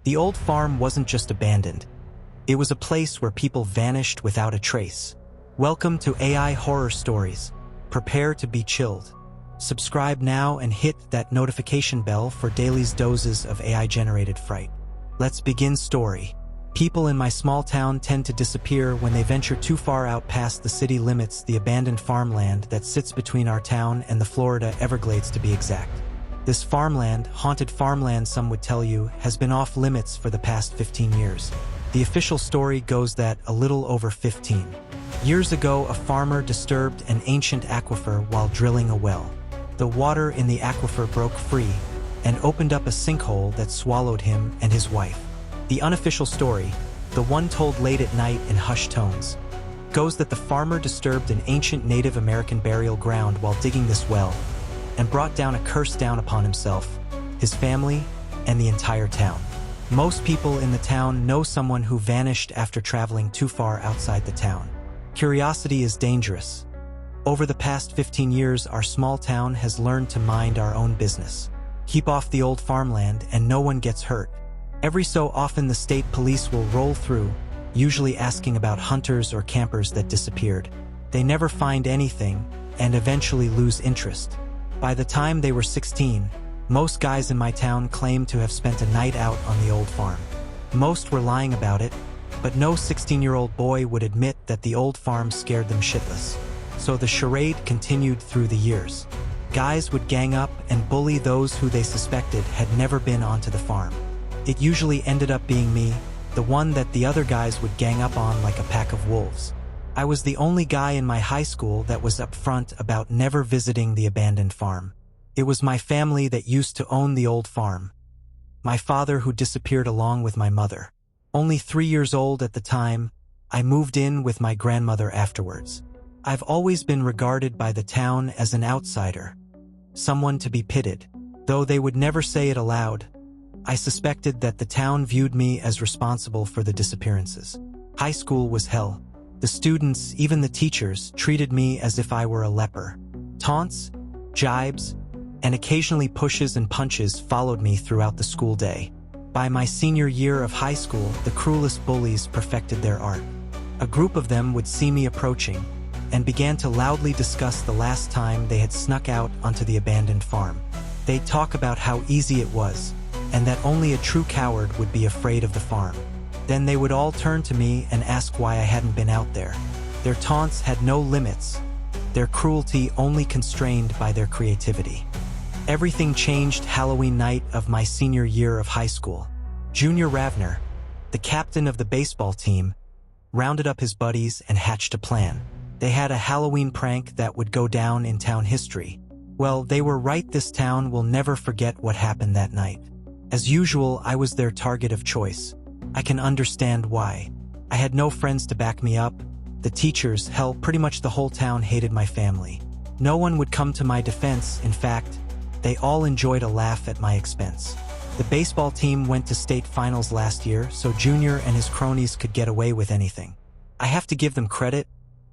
The old farm wasn't just abandoned. It was a place where people vanished without a trace. Welcome to AI Horror Stories. Prepare to be chilled. Subscribe now and hit that notification bell for daily doses of AI-generated fright. Let's begin story. People in my small town tend to disappear when they venture too far out past the city limits, the abandoned farmland that sits between our town and the Florida Everglades to be exact. This farmland, haunted farmland some would tell you, has been off limits for the past 15 years. The official story goes that a little over 15. Years ago, a farmer disturbed an ancient aquifer while drilling a well. The water in the aquifer broke free and opened up a sinkhole that swallowed him and his wife. The unofficial story, the one told late at night in hushed tones, goes that the farmer disturbed an ancient Native American burial ground while digging this well and brought down a curse down upon himself, his family, and the entire town. Most people in the town know someone who vanished after traveling too far outside the town. Curiosity is dangerous. Over the past 15 years, our small town has learned to mind our own business. Keep off the old farmland and no one gets hurt. Every so often the state police will roll through, usually asking about hunters or campers that disappeared. They never find anything and eventually lose interest. By the time they were 16, most guys in my town claimed to have spent a night out on the old farm. Most were lying about it, but no 16-year-old boy would admit that the old farm scared them shitless. So the charade continued through the years. Guys would gang up and bully those who they suspected had never been onto the farm. It usually ended up being me, the one that the other guys would gang up on like a pack of wolves. I was the only guy in my high school that was upfront about never visiting the abandoned farm. It was my family that used to own the old farm. My father who disappeared along with my mother. Only 3 years old at the time, I moved in with my grandmother afterwards. I've always been regarded by the town as an outsider, someone to be pitied. Though they would never say it aloud, I suspected that the town viewed me as responsible for the disappearances. High school was hell. The students, even the teachers, treated me as if I were a leper. Taunts, jibes, and occasionally pushes and punches followed me throughout the school day. By my senior year of high school, the cruelest bullies perfected their art. A group of them would see me approaching and began to loudly discuss the last time they had snuck out onto the abandoned farm. They'd talk about how easy it was, and that only a true coward would be afraid of the farm. Then they would all turn to me and ask why I hadn't been out there. Their taunts had no limits, their cruelty only constrained by their creativity. Everything changed Halloween night of my senior year of high school. Junior Ravner, the captain of the baseball team, rounded up his buddies and hatched a plan. They had a Halloween prank that would go down in town history. Well, they were right, this town will never forget what happened that night. As usual, I was their target of choice. I can understand why. I had no friends to back me up. The teachers, hell, pretty much the whole town hated my family. No one would come to my defense. In fact, they all enjoyed a laugh at my expense. The baseball team went to state finals last year, so Junior and his cronies could get away with anything. I have to give them credit.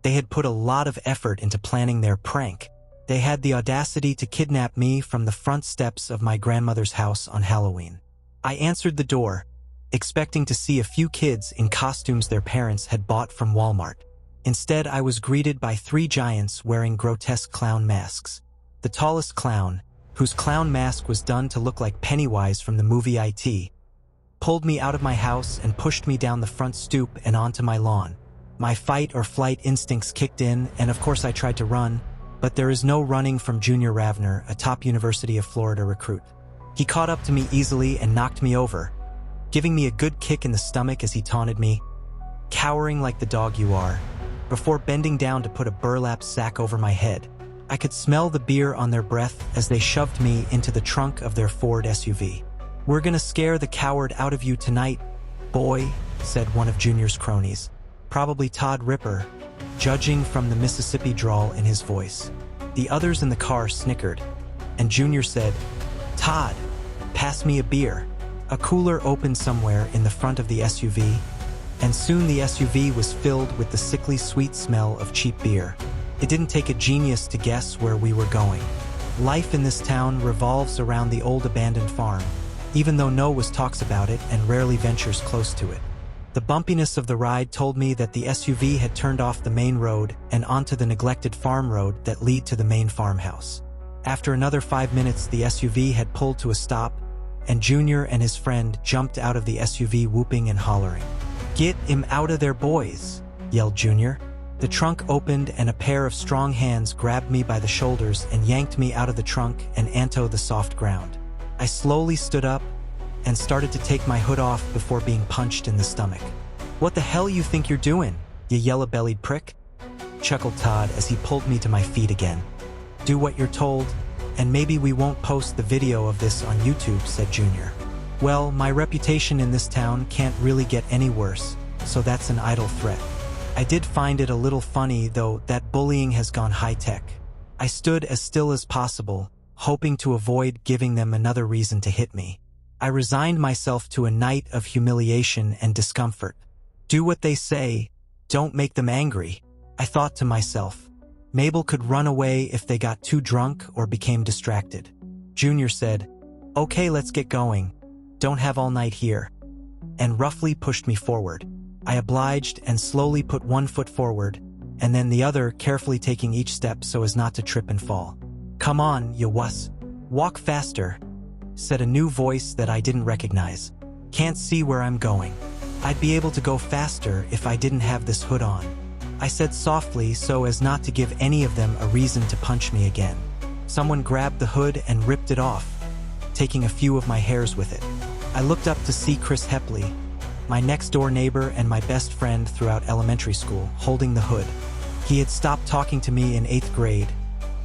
They had put a lot of effort into planning their prank. They had the audacity to kidnap me from the front steps of my grandmother's house on Halloween. I answered the door, expecting to see a few kids in costumes their parents had bought from Walmart. Instead, I was greeted by 3 giants wearing grotesque clown masks. The tallest clown, whose clown mask was done to look like Pennywise from the movie IT, pulled me out of my house and pushed me down the front stoop and onto my lawn. My fight or flight instincts kicked in, and of course I tried to run, but there is no running from Junior Ravner, a top University of Florida recruit. He caught up to me easily and knocked me over, giving me a good kick in the stomach as he taunted me, "Cowering like the dog you are," before bending down to put a burlap sack over my head. I could smell the beer on their breath as they shoved me into the trunk of their Ford SUV. "We're gonna scare the coward out of you tonight, boy," said one of Junior's cronies, probably Todd Ripper, judging from the Mississippi drawl in his voice. The others in the car snickered, and Junior said, "Todd, pass me a beer." A cooler opened somewhere in the front of the SUV, and soon the SUV was filled with the sickly sweet smell of cheap beer. It didn't take a genius to guess where we were going. Life in this town revolves around the old abandoned farm, even though no one talks about it and rarely ventures close to it. The bumpiness of the ride told me that the SUV had turned off the main road and onto the neglected farm road that lead to the main farmhouse. After another 5 minutes, the SUV had pulled to a stop, and Junior and his friend jumped out of the SUV whooping and hollering. "Get him out of there, boys!" yelled Junior. The trunk opened and a pair of strong hands grabbed me by the shoulders and yanked me out of the trunk and onto the soft ground. I slowly stood up and started to take my hood off before being punched in the stomach. "What the hell you think you're doing, you yellow-bellied prick?" chuckled Todd as he pulled me to my feet again. "Do what you're told, and maybe we won't post the video of this on YouTube," said Junior. "Well, my reputation in this town can't really get any worse, so that's an idle threat." I did find it a little funny, though, that bullying has gone high-tech. I stood as still as possible, hoping to avoid giving them another reason to hit me. I resigned myself to a night of humiliation and discomfort. Do what they say, don't make them angry, I thought to myself. Mabel could run away if they got too drunk or became distracted. Junior said, "Okay, let's get going. Don't have all night here," and roughly pushed me forward. I obliged and slowly put one foot forward, and then the other, carefully taking each step so as not to trip and fall. "Come on, you wuss. Walk faster," said a new voice that I didn't recognize. "Can't see where I'm going. I'd be able to go faster if I didn't have this hood on," I said softly so as not to give any of them a reason to punch me again. Someone grabbed the hood and ripped it off, taking a few of my hairs with it. I looked up to see Chris Hepley, my next-door neighbor and my best friend throughout elementary school, holding the hood. He had stopped talking to me in 8th grade,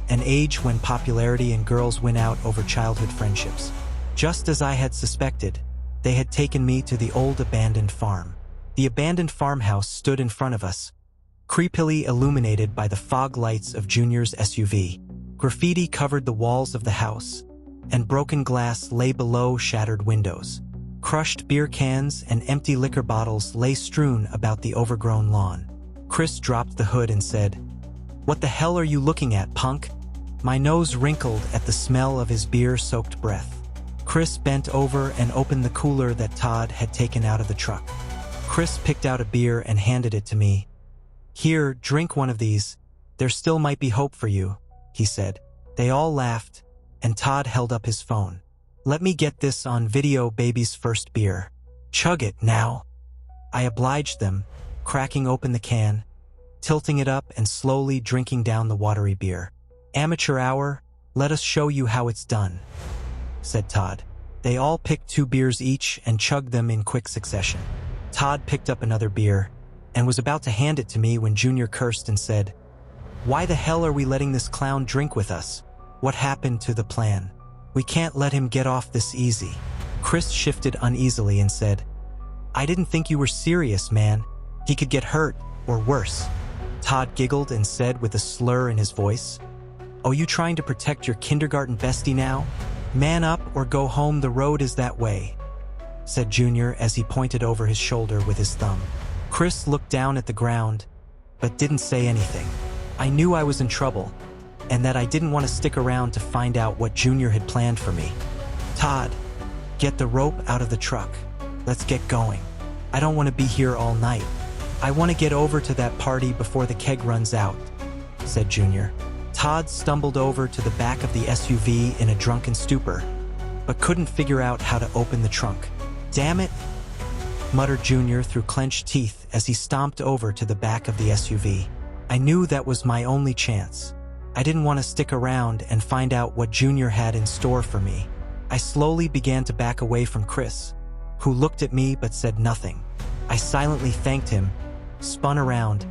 an age when popularity and girls win out over childhood friendships. Just as I had suspected, they had taken me to the old abandoned farm. The abandoned farmhouse stood in front of us, creepily illuminated by the fog lights of Junior's SUV. Graffiti covered the walls of the house, and broken glass lay below shattered windows. Crushed beer cans and empty liquor bottles lay strewn about the overgrown lawn. Chris dropped the hood and said, "What the hell are you looking at, punk?" My nose wrinkled at the smell of his beer-soaked breath. Chris bent over and opened the cooler that Todd had taken out of the truck. Chris picked out a beer and handed it to me. "Here, drink one of these. There still might be hope for you," he said. They all laughed, and Todd held up his phone. "Let me get this on video, baby's first beer. Chug it now." I obliged them, cracking open the can, tilting it up and slowly drinking down the watery beer. "Amateur hour, let us show you how it's done," said Todd. They all picked 2 beers each and chugged them in quick succession. Todd picked up another beer and was about to hand it to me when Junior cursed and said, "Why the hell are we letting this clown drink with us? What happened to the plan? We can't let him get off this easy." Chris shifted uneasily and said, "I didn't think you were serious, man. He could get hurt, or worse." Todd giggled and said with a slur in his voice, "Oh, you trying to protect your kindergarten bestie now? Man up or go home, the road is that way," said Junior as he pointed over his shoulder with his thumb. Chris looked down at the ground, but didn't say anything. I knew I was in trouble, and that I didn't want to stick around to find out what Junior had planned for me. "Todd, get the rope out of the truck. Let's get going. I don't want to be here all night. I want to get over to that party before the keg runs out," said Junior. Todd stumbled over to the back of the SUV in a drunken stupor, but couldn't figure out how to open the trunk. "Damn it," muttered Junior through clenched teeth as he stomped over to the back of the SUV. I knew that was my only chance. I didn't want to stick around and find out what Junior had in store for me. I slowly began to back away from Chris, who looked at me but said nothing. I silently thanked him, spun around,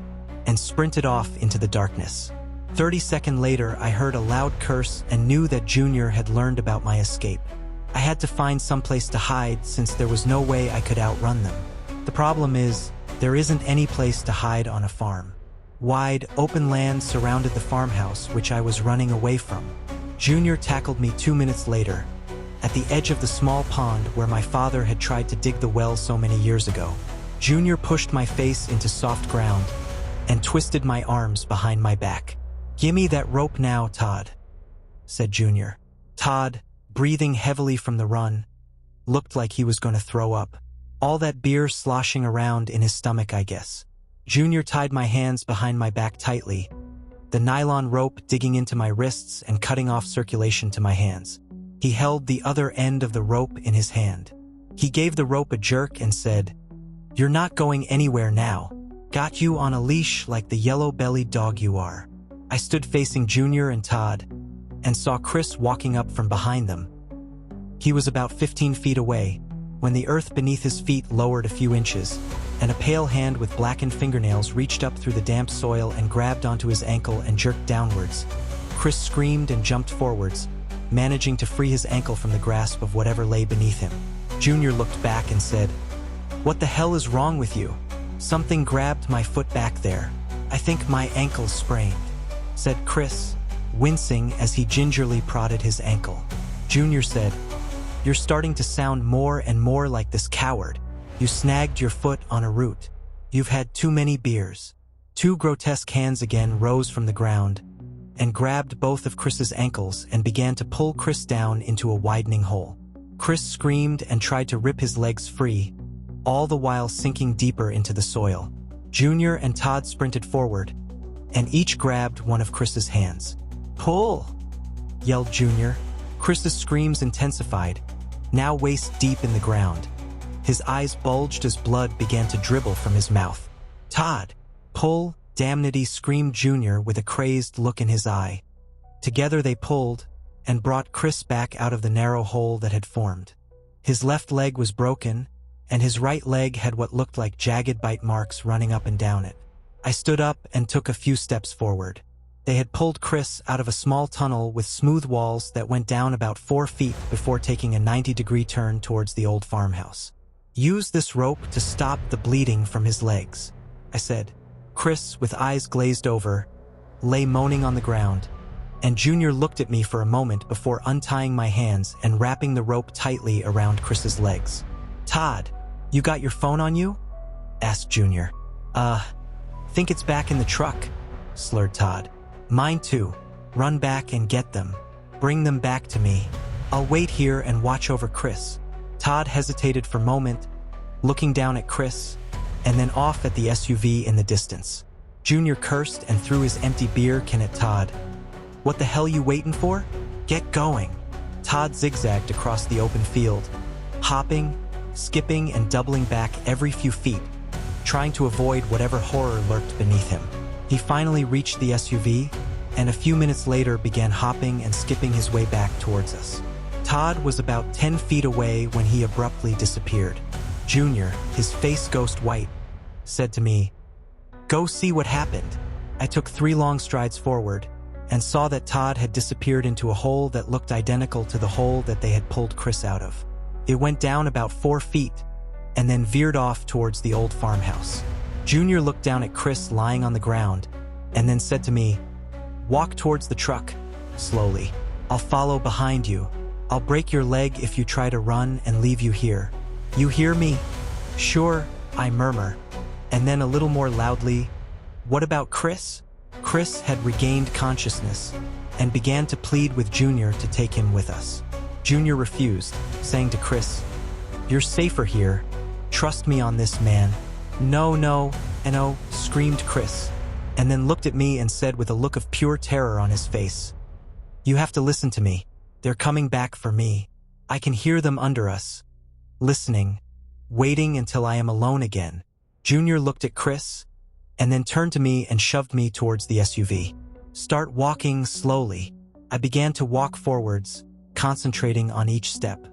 and sprinted off into the darkness. 30 seconds later, I heard a loud curse and knew that Junior had learned about my escape. I had to find someplace to hide since there was no way I could outrun them. The problem is, there isn't any place to hide on a farm. Wide, open land surrounded the farmhouse, which I was running away from. Junior tackled me 2 minutes later, at the edge of the small pond where my father had tried to dig the well so many years ago. Junior pushed my face into soft ground and twisted my arms behind my back. "Gimme that rope now, Todd," said Junior. Todd, breathing heavily from the run, Looked like he was going to throw up. All that beer sloshing around in his stomach, I guess. Junior tied my hands behind my back tightly, the nylon rope digging into my wrists and cutting off circulation to my hands. He held the other end of the rope in his hand. He gave the rope a jerk and said, "You're not going anywhere now. Got you on a leash like the yellow-bellied dog you are." I stood facing Junior and Todd and saw Chris walking up from behind them. He was about 15 feet away when the earth beneath his feet lowered a few inches, and a pale hand with blackened fingernails reached up through the damp soil and grabbed onto his ankle and jerked downwards. Chris screamed and jumped forwards, managing to free his ankle from the grasp of whatever lay beneath him. Junior looked back and said, "What the hell is wrong with you? Something grabbed my foot back there. I think my ankle's sprained," said Chris, wincing as he gingerly prodded his ankle. Junior said, "You're starting to sound more and more like this coward. You snagged your foot on a root. You've had too many beers." Two grotesque hands again rose from the ground and grabbed both of Chris's ankles and began to pull Chris down into a widening hole. Chris screamed and tried to rip his legs free, all the while sinking deeper into the soil. Junior and Todd sprinted forward and each grabbed one of Chris's hands. "Pull!" yelled Junior. Chris's screams intensified, now waist deep in the ground. His eyes bulged as blood began to dribble from his mouth. "Todd, pull, damnity!" screamed Junior with a crazed look in his eye. Together they pulled and brought Chris back out of the narrow hole that had formed. His left leg was broken, and his right leg had what looked like jagged bite marks running up and down it. I stood up and took a few steps forward. They had pulled Chris out of a small tunnel with smooth walls that went down about 4 feet before taking a 90-degree turn towards the old farmhouse. "Use this rope to stop the bleeding from his legs," I said. Chris, with eyes glazed over, lay moaning on the ground, and Junior looked at me for a moment before untying my hands and wrapping the rope tightly around Chris's legs. "Todd, you got your phone on you?" asked Junior. Think it's back in the truck," slurred Todd. "Mine too. Run back and get them. Bring them back to me. I'll wait here and watch over Chris." Todd hesitated for a moment, looking down at Chris, and then off at the SUV in the distance. Junior cursed and threw his empty beer can at Todd. "What the hell you waiting for? Get going." Todd zigzagged across the open field, hopping, skipping, and doubling back every few feet, trying to avoid whatever horror lurked beneath him. He finally reached the SUV, and a few minutes later began hopping and skipping his way back towards us. Todd was about 10 feet away when he abruptly disappeared. Junior, his face ghost white, said to me, "Go see what happened." I took 3 long strides forward and saw that Todd had disappeared into a hole that looked identical to the hole that they had pulled Chris out of. It went down about 4 feet and then veered off towards the old farmhouse. Junior looked down at Chris lying on the ground and then said to me, "Walk towards the truck, slowly. I'll follow behind you. I'll break your leg if you try to run and leave you here. You hear me?" "Sure," I murmur. And then a little more loudly, "What about Chris?" Chris had regained consciousness and began to plead with Junior to take him with us. Junior refused, saying to Chris, "You're safer here. Trust me on this, man." "No, no, no," screamed Chris, and then looked at me and said with a look of pure terror on his face, "You have to listen to me. They're coming back for me. I can hear them under us, listening, waiting until I am alone again." Junior looked at Chris, and then turned to me and shoved me towards the SUV. "Start walking slowly." I began to walk forwards, concentrating on each step.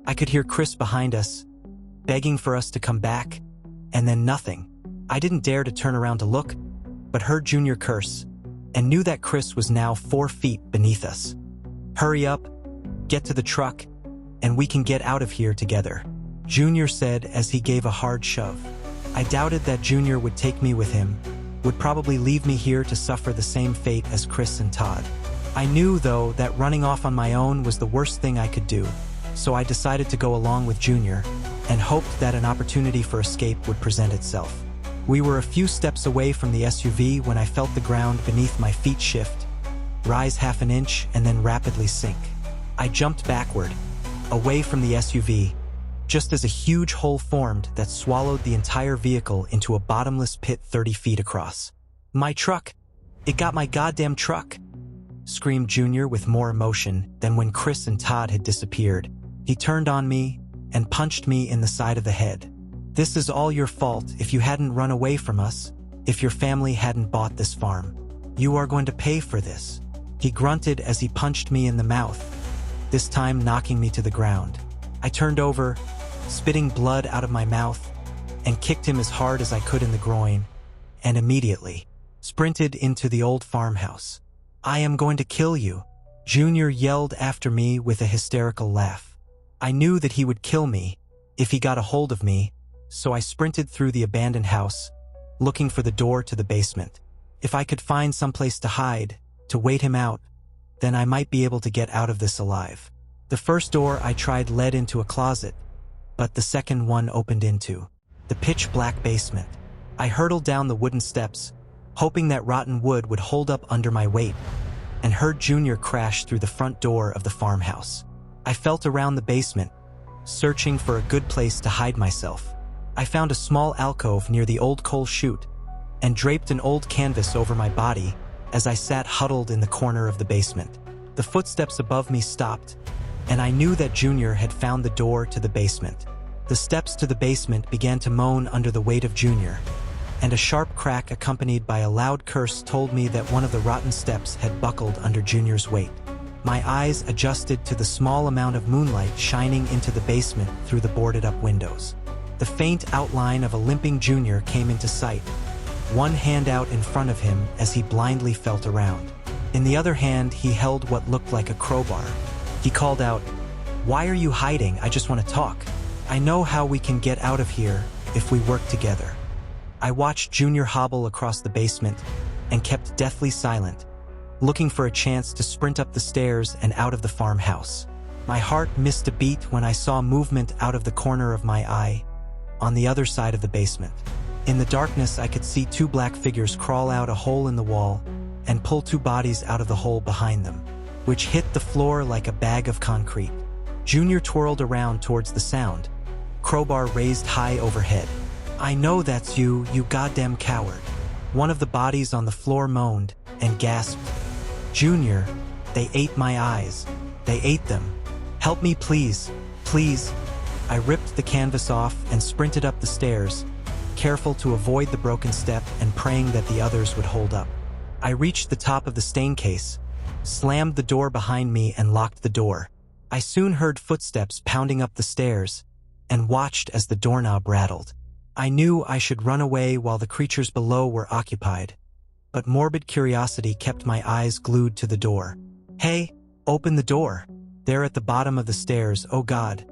I could hear Chris behind us, begging for us to come back, and then nothing. I didn't dare to turn around to look, but heard Junior curse, and knew that Chris was now 4 feet beneath us. "Hurry up, get to the truck, and we can get out of here together," Junior said as he gave a hard shove. I doubted that Junior would take me with him, would probably leave me here to suffer the same fate as Chris and Todd. I knew, though, that running off on my own was the worst thing I could do, so I decided to go along with Junior, and hoped that an opportunity for escape would present itself. We were a few steps away from the SUV when I felt the ground beneath my feet shift, rise half an inch, and then rapidly sink. I jumped backward, away from the SUV, just as a huge hole formed that swallowed the entire vehicle into a bottomless pit 30 feet across. "My truck! It got my goddamn truck!" screamed Junior with more emotion than when Chris and Todd had disappeared. He turned on me and punched me in the side of the head. "This is all your fault. If you hadn't run away from us, if your family hadn't bought this farm, you are going to pay for this," he grunted as he punched me in the mouth, this time knocking me to the ground. I turned over, spitting blood out of my mouth, and kicked him as hard as I could in the groin, and immediately sprinted into the old farmhouse. "I am going to kill you," Junior yelled after me with a hysterical laugh. I knew that he would kill me if he got a hold of me, so I sprinted through the abandoned house, looking for the door to the basement. If I could find someplace to hide, to wait him out, then I might be able to get out of this alive. The first door I tried led into a closet, but the second one opened into the pitch-black basement. I hurtled down the wooden steps, hoping that rotten wood would hold up under my weight, and heard Junior crash through the front door of the farmhouse. I felt around the basement, searching for a good place to hide myself. I found a small alcove near the old coal chute and draped an old canvas over my body as I sat huddled in the corner of the basement. The footsteps above me stopped, and I knew that Junior had found the door to the basement. The steps to the basement began to moan under the weight of Junior, and a sharp crack accompanied by a loud curse told me that one of the rotten steps had buckled under Junior's weight. My eyes adjusted to the small amount of moonlight shining into the basement through the boarded-up windows. The faint outline of a limping Junior came into sight, one hand out in front of him as he blindly felt around. In the other hand, he held what looked like a crowbar. He called out, "Why are you hiding? I just want to talk. I know how we can get out of here if we work together." I watched Junior hobble across the basement and kept deathly silent, looking for a chance to sprint up the stairs and out of the farmhouse. My heart missed a beat when I saw movement out of the corner of my eye on the other side of the basement. In the darkness, I could see two black figures crawl out a hole in the wall and pull two bodies out of the hole behind them, which hit the floor like a bag of concrete. Junior twirled around towards the sound, crowbar raised high overhead. "I know that's you, you goddamn coward." One of the bodies on the floor moaned and gasped, "Junior, they ate my eyes. They ate them. Help me, please, please." I ripped the canvas off and sprinted up the stairs, careful to avoid the broken step and praying that the others would hold up. I reached the top of the stain case, slammed the door behind me and locked the door. I soon heard footsteps pounding up the stairs and watched as the doorknob rattled. I knew I should run away while the creatures below were occupied, but morbid curiosity kept my eyes glued to the door. "Hey, open the door. They're at the bottom of the stairs. Oh God.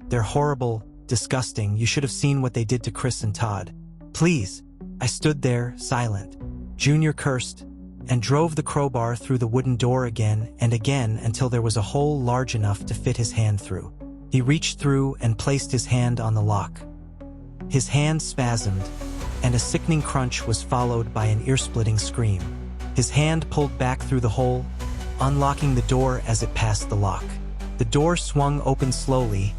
They're horrible, disgusting. You should have seen what they did to Chris and Todd. Please." I stood there, silent. Junior cursed and drove the crowbar through the wooden door again and again until there was a hole large enough to fit his hand through. He reached through and placed his hand on the lock. His hand spasmed, and a sickening crunch was followed by an ear-splitting scream. His hand pulled back through the hole, unlocking the door as it passed the lock. The door swung open slowly,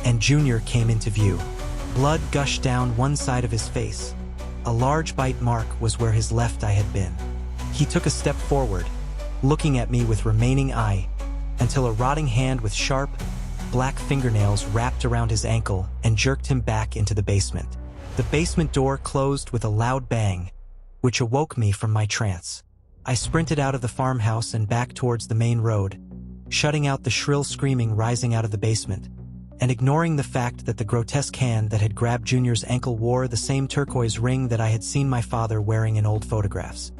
and Junior came into view. Blood gushed down one side of his face. A large bite mark was where his left eye had been. He took a step forward, looking at me with remaining eye, until a rotting hand with sharp, black fingernails wrapped around his ankle and jerked him back into the basement. The basement door closed with a loud bang, which awoke me from my trance. I sprinted out of the farmhouse and back towards the main road, shutting out the shrill screaming rising out of the basement, and ignoring the fact that the grotesque hand that had grabbed Junior's ankle wore the same turquoise ring that I had seen my father wearing in old photographs.